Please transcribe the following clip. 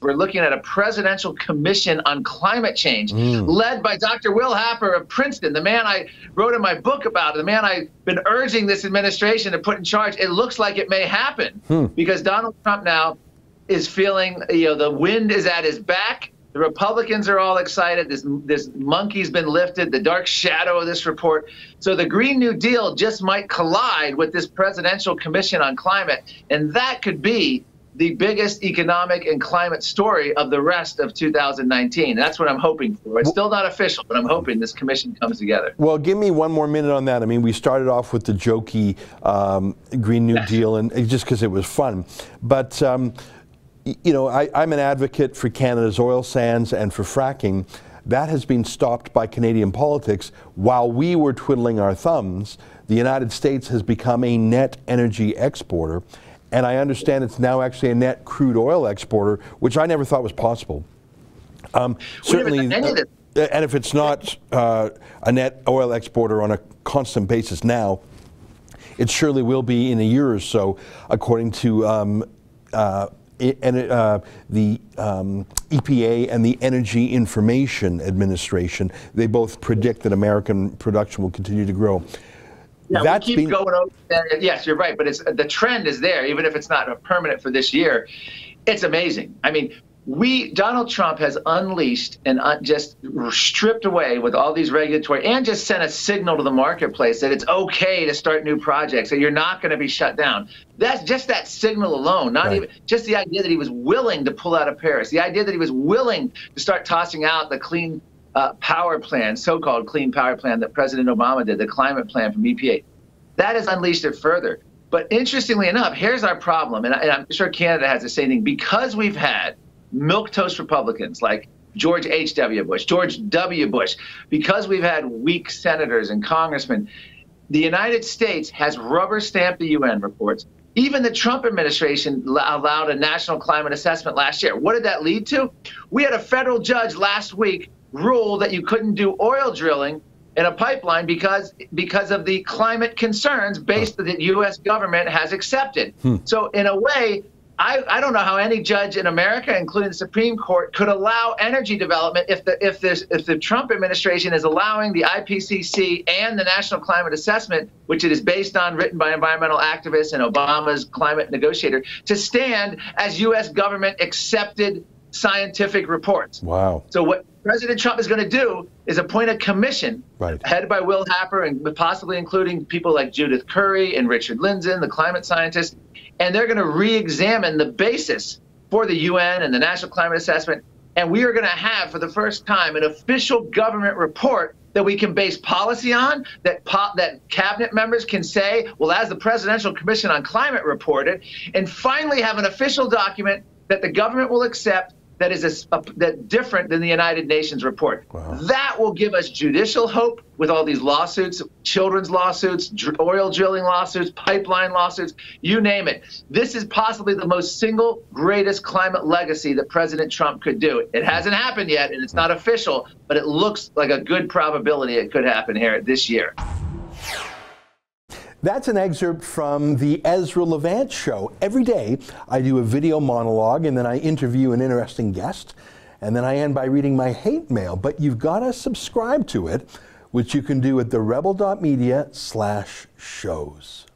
we're looking at a presidential commission on climate change, led by Dr. Will Happer of Princeton, the man I wrote in my book about, the man I've been urging this administration to put in charge. It looks like it may happen because Donald Trump now is feeling, the wind is at his back. The Republicans are all excited. This monkey's been lifted, the dark shadow of this report. So the Green New Deal just might collide with this presidential commission on climate, and that could be the biggest economic and climate story of the rest of 2019. That's what I'm hoping for. It's still not official, but I'm hoping this commission comes together. Well, give me one more minute on that. I mean, we started off with the jokey Green New Deal, and just because it was fun. But I'm an advocate for Canada's oil sands and for fracking. That has been stopped by Canadian politics. While we were twiddling our thumbs, the United States has become a net energy exporter. And I understand it's now actually a net crude oil exporter, which I never thought was possible. Certainly, and if it's not a net oil exporter on a constant basis now, it surely will be in a year or so, according to the EPA and the Energy Information Administration. They both predict that American production will continue to grow. Yeah, we keep going over that. Yes, you're right, but the trend is there, even if it's not permanent for this year. It's amazing. I mean, Donald Trump has unleashed and just stripped away with all these regulatory, and just sent a signal to the marketplace that it's okay to start new projects, that you're not going to be shut down. That's just that signal alone, not even just the idea that he was willing to pull out of Paris, the idea that he was willing to start tossing out the clean power plan, so-called clean power plan that President Obama did, the climate plan from EPA. That has unleashed it further. But interestingly enough, here's our problem, and I'm sure Canada has the same thing, because we've had milquetoast Republicans like George H.W. Bush, George W. Bush, because we've had weak senators and congressmen, the United States has rubber-stamped the UN reports. Even the Trump administration allowed a national climate assessment last year. What did that lead to? We had a federal judge last week rule that you couldn't do oil drilling in a pipeline because of the climate concerns that the U.S. government has accepted. So in a way, I don't know how any judge in America, including the Supreme Court, could allow energy development if the Trump administration is allowing the IPCC and the National Climate Assessment, which it is based on, written by environmental activists and Obama's climate negotiator, to stand as U.S. government accepted scientific reports. Wow. So what President Trump is going to do is appoint a commission headed by Will Happer, and possibly including people like Judith Curry and Richard Lindzen, the climate scientists, and they're going to re-examine the basis for the UN and the National Climate Assessment, and we are going to have, for the first time, an official government report that we can base policy on, that cabinet members can say, well, as the Presidential Commission on Climate reported, and finally have an official document that the government will accept that is that different than the United Nations report. Wow. That will give us judicial hope with all these lawsuits, children's lawsuits, oil drilling lawsuits, pipeline lawsuits, you name it. This is possibly the most single greatest climate legacy that President Trump could do. It hasn't happened yet, and it's not official, but it looks like a good probability it could happen here this year. That's an excerpt from the Ezra Levant show. Every day I do a video monologue, and then I interview an interesting guest, and then I end by reading my hate mail. But you've got to subscribe to it, which you can do at therebel.media/shows.